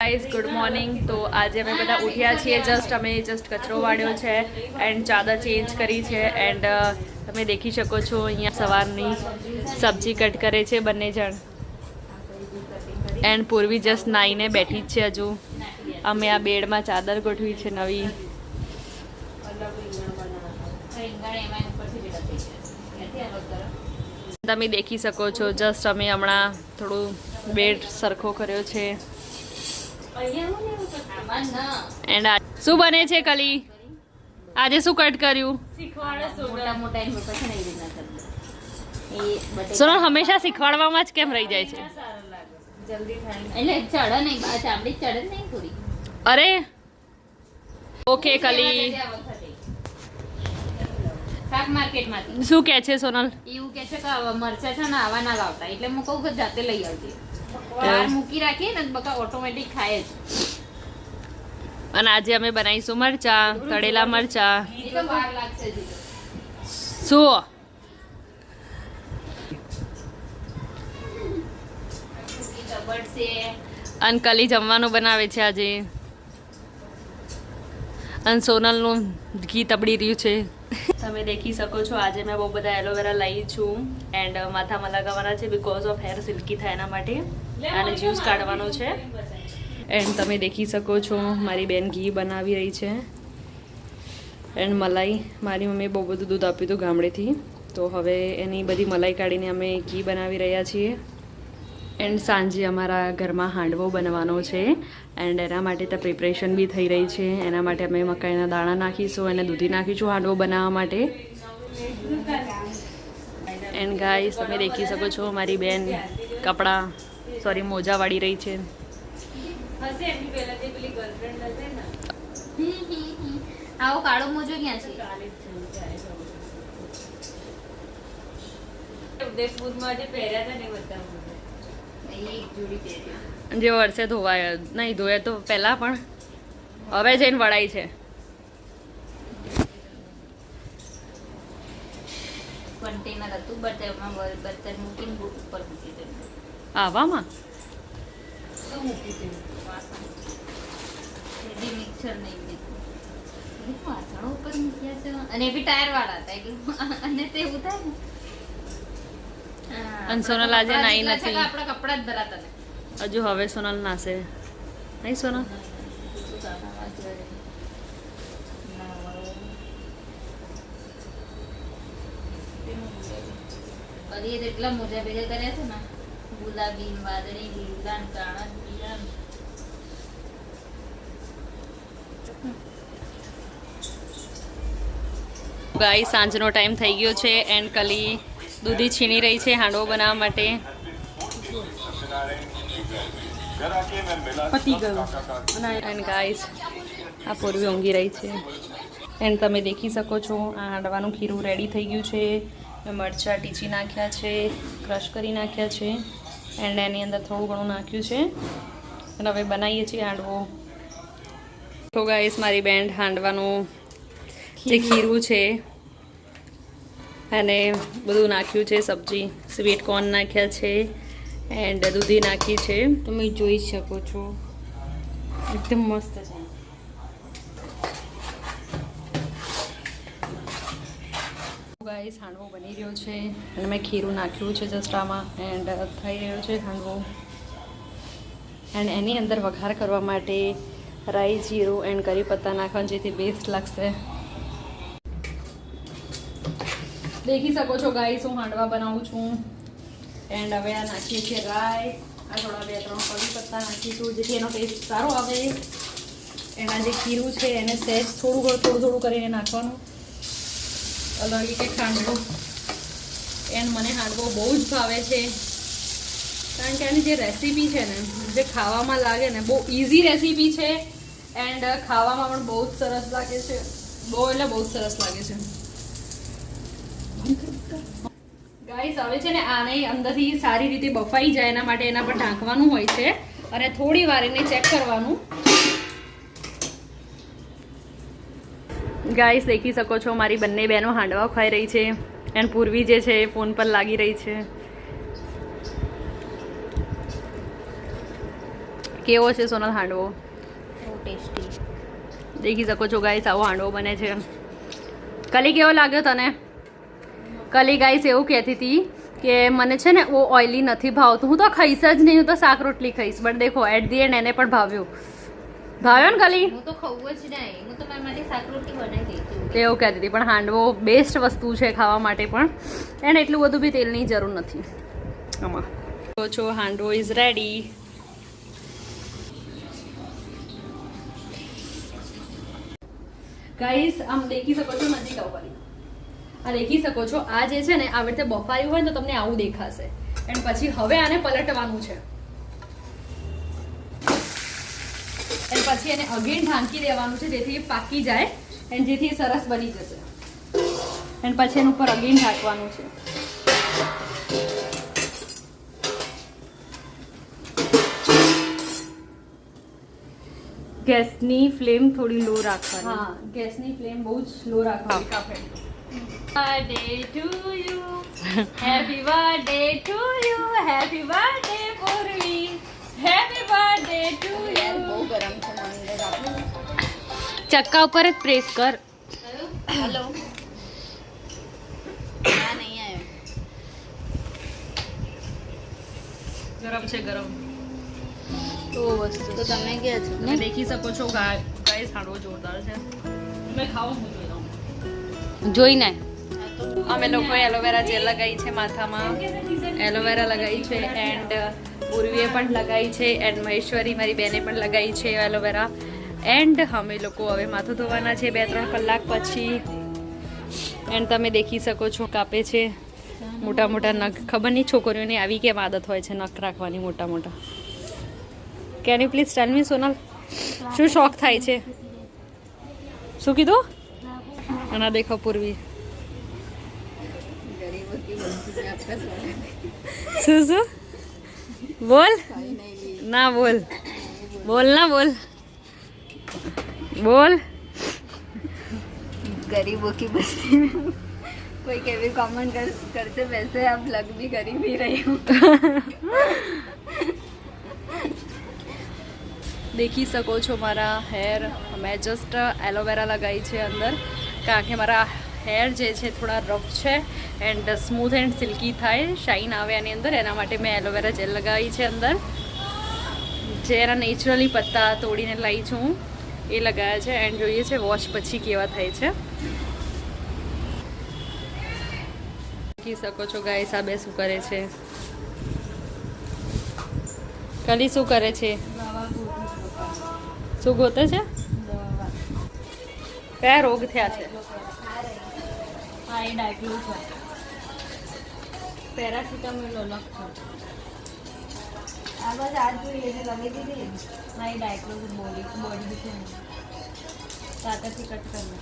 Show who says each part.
Speaker 1: Guys good morning. તો આજે અમે બધા ઉઠ્યા છીએ. અમે જસ્ટ કચરો વાળ્યો છે એન્ડ ચાદર ચેન્જ કરી છે એન્ડ તમે દેખી શકો છો અહીંયા સવારની સબ્જી કટ કરે છે બંને જણ. એન્ડ પૂર્વી જસ્ટ નાઈને બેઠી જ છે. હજુ અમે આ બેડમાં ચાદર ગોઠવી છે નવી. તમે દેખી શકો છો જસ્ટ અમે હમણાં થોડું બેડ સરખો કર્યો છે. એન્ડ શું બને છે કલી? આજે શું કટ કર્યું? સોનલ હંમેશા શીખવાડવામાં જ કેમ રહી જાય છે? અરે ઓકે કલી શું કે છે સોનલ?
Speaker 2: એવું કે છે કે મરચા છે ને આવા ના લાવતા, એટલે હું કહું કે જાતે લઈ આવજે. બહાર મૂકી રાખીએ ને બકા ઓટોમેટિક ખાય જ.
Speaker 1: અને આજે અમે બનાવીશું મરચા, તળેલા મરચા.
Speaker 2: એ તો વાર લાગશે જ.
Speaker 1: શું અને કલી જમવાનું બનાવે છે આજે. અને સોનલનું ઘી તબડી રહ્યું છે. તમે દેખી શકો છો આજે મેં બહુ બધા એલોવેરા લઈ છું એન્ડ માથામાં લગાવવાના છે બીકોઝ ઓફ હેર સિલ્કી થાય એના માટે. અને જ્યુસ કાઢવાનો છે. એન્ડ તમે દેખી શકો છો મારી બેન ઘી બનાવી રહી છે એન્ડ મલાઈ. મારી મમ્મીએ બહુ બધું દૂધ આપ્યું હતું ગામડેથી, તો હવે એની બધી મલાઈ કાઢીને અમે ઘી બનાવી રહ્યા છીએ. એન્ડ સાંજે અમારા ઘરમાં હાંડવો બનવાનો છે એન્ડ એના માટે તો પ્રિપરેશન બી થઈ રહી છે. એના માટે અમે મકાઈના દાણા નાખીશું અને દૂધી નાખીશું હાંડવો બનાવવા માટે. એન્ડ ગાઈસ તમે દેખી શકો છો મારી બેન કપડાં મોજા વાળી રહી છે.
Speaker 2: આવો કાળો મોજો ક્યાં છે? ઉદયપુરમાં જે પહેર્યા હતા ને બધા
Speaker 1: જે વર્ષે ધોવાય નહીં ધોયા તો પહેલાં પણ હવે જઈને વળાય છે.
Speaker 2: કન્ટેનર હતું બટરમાં બર્તન મૂકીને ઉપર મૂકી દીધું.
Speaker 1: આવામાં
Speaker 2: શું મૂકી દીધું? મિક્સર નહીં દીધું, વાસણો ઉપર મૂક્યા છે અને એ બી ટાયર વાળા હતા એટલે અને તે એવું થાય ને.
Speaker 1: અને સોનલ આજે નાઈ નથી.
Speaker 2: આપણા કપડા જ ધરાતા ને
Speaker 1: હજુ હવે સોનલ નાશે નહીં. સોનલ
Speaker 2: કદી એટલા મોજા ભેગા કર્યા છે ને, ગુલાબી, વાદળી, લીલા, કાળા, પીળા.
Speaker 1: ગાઈ સાંજનો ટાઈમ થઈ ગયો છે એન્ડ કલી દૂધી છીણી રહી છે હાંડવો બનાવવા માટે. એન્ડ ગાઈસ આ પૂર્વી ઊંઘી રહી છે. એન્ડ તમે દેખી શકો છો આ હાંડવાનું ખીરું રેડી થઈ ગયું છે. મરચાં ટીચી નાખ્યા છે, ક્રશ કરી નાખ્યા છે એન્ડ એની અંદર થોડું ઘણું નાખ્યું છે અને હવે બનાવીએ છીએ હાંડવો. તો ગાઈસ મારી બેન્ડ હાંડવાનું જે ખીરું છે અને બધું નાખ્યું છે. સબ્જી સ્વીટ કોર્ન નાખ્યા છે એન્ડ દૂધી નાખી છે.
Speaker 2: તમે જોઈ શકો છો એકદમ મસ્ત છે.
Speaker 1: ગાઈસ હાંડવો બની રહ્યો છે અને મેં ખીરું નાખ્યું છે જસ્ટ આમાં એન્ડ થઈ રહ્યો છે હાંડવો. એન્ડ એની અંદર વઘાર કરવા માટે રાઈ, જીરું એન્ડ કરી પત્તા નાખવાનું જેથી બેસ્ટ લાગશે. દેખી શકો છો ગાઈસ હું હાંડવા બનાવું છું એન્ડ હવે આ નાખીએ છીએ રાઈ. આ થોડા 2-3 કરી પત્તા નાખીશું જેથી એનો ટેસ્ટ સારો આવે. એના જે ખીરું છે એને સહેજ થોડું કરીને નાખવાનું. અલગ કે હાંડવો એન્ડ મને હાંડવો બહુ જ ભાવે છે કારણ કે આની જે રેસીપી છે ને જે ખાવામાં લાગે ને બહુ ઇઝી રેસીપી છે એન્ડ ખાવામાં પણ બહુ જ સરસ લાગે છે. બહુ જ સરસ લાગે છે. ગાઈસ હવે છે ને આને અંદરથી સારી રીતે બફાઈ જાય એના માટે એના પર ઢાંકવાનું હોય છે અને થોડી વાર એને ચેક કરવાનું. ગાઈસ દેખી શકો છો મારી બંને બહેનો હાંડવા ખાઈ રહી છે એન્ડ પૂર્વી જે છે એ ફોન પર લાગી રહી છે. કેવો છે સોનલ હાંડવો?
Speaker 2: બહુ ટેસ્ટી.
Speaker 1: દેખી શકો છો ગાઈસ, આવો હાંડવો બને છે. કલી કેવો લાગ્યો તને? કલી ગાઈસ એવું કહેતી હતી કે મને છે ને ઓ ઓઇલી નથી ભાવતું, હું તો ખાઈશ જ નહીં, હું તો શાક રોટલી ખાઈશ. બટ દેખો એટ ધી એન્ડ એને પણ ભાવ્યું ને કલી.
Speaker 2: હું તો ખાવું જ નહીં, હું તો મારા માટે શાક રોટલી બનાવી દઈશું.
Speaker 1: એવું કહેતી હતી. પણ હાંડવો બેસ્ટ વસ્તુ છે ખાવા માટે પણ, એને એટલું બધું બી તેલની જરૂર નથી આમાં. તો છો હાંડવો ઇઝ રેડી. ગાઈસ આમ દેખી શકો છો, નજીક આવો કરી. આ દેખી શકો છો, આ જે છે ને આવી રીતે બફાયું હોય ને તો તમને આવું દેખાશે. એન્ડ પછી હવે આને પલટવાનું છે, એન્ડ પછી એને અગેન ઢાંકી દેવાનું છે જેથી એ પાકી જાય એન્ડ જેથી એ સરસ બની જશે. એન્ડ પછી એના ઉપર અગેન ઢાંકવાનું છે. ગેસની ફ્લેમ થોડી લો રાખવાની. હા, ગેસની ફ્લેમ બહુ જ લો રાખવાની. Birthday to you, happy birthday to you, happy birthday પૂર્વી, હેપી બર્થડે ટુ યુ.
Speaker 2: બહુ ગરમ છે મને આપું.
Speaker 1: ચક્કા ઉપર જ પ્રેસ કર.
Speaker 2: હેલો. ના નહીં આવ્યો.
Speaker 1: ગરમ છે, ગરમ. તો વસ્તુ
Speaker 2: તો તમે ગયા છો
Speaker 1: તમે દેખી શકો છો ગાઈસ, હાંડવો જોરદાર છે. તમે ખાઓ, હું જોઈ લઉં. જોઈને અમે લોકોએ એલોવેરા જેલ લગાવી છે માથામાં, એલોવેરા લગાવી છે એન્ડ પૂર્વીએ પણ લગાવી છે એન્ડ મહેશ્વરી મારી બેને પણ લગાવી છે એલોવેરા. એન્ડ અમે લોકો હવે માથું ધોવાના છે 2-3 કલાક પછી. એન્ડ તમે દેખી શકો છો કાપે છે મોટા મોટા નખ. ખબર નહીં છોકરીઓની આવી કેમ આદત હોય છે નખ રાખવાની મોટા મોટા. કેન યુ પ્લીઝ ટેલ મી સોનલ, શું શોખ થાય છે? શું કીધું? અને દેખો પૂર્વી શું શું બોલ ના બોલ, બોલ ના બોલ, બોલ.
Speaker 2: गरीबों की बस्ती में कोई कभी कमेंट करते वैसे आप लग भी गरीब ही रही हूँ.
Speaker 1: દેખી શકો છો મારા હેર, મેં જસ્ટ એલોવેરા લગાવી છે અંદર કારણ કે મારા હેર જે છે થોડા રફ છે એન્ડ સ્મૂથ એન્ડ સિલ્કી થાય, શાઇન આવે એની અંદર. એના માટે મેં એલોવેરા જેલ લગાવી છે અંદર, જે એના નેચરલી પત્તા તોડીને લાવી છું હું, એ લગાવ્યા છે. એન્ડ જોઈએ છે વોશ પછી કેવા થાય છે. દેખી શકો છો ગાઈસ, આ બે શું કરે છે? કલી શું કરે છે? શું ગોતે છે? કયા રોગ થયા છે?
Speaker 2: હા એ ડાયક્લો છે, પેરાસિટામોલ અલગ છે. આ બસ આ જોઈએ છે લગાવી દીધી. ના એ ડાયક્લો છે, બોડી છે ને તાકાતથી કટ કરવું.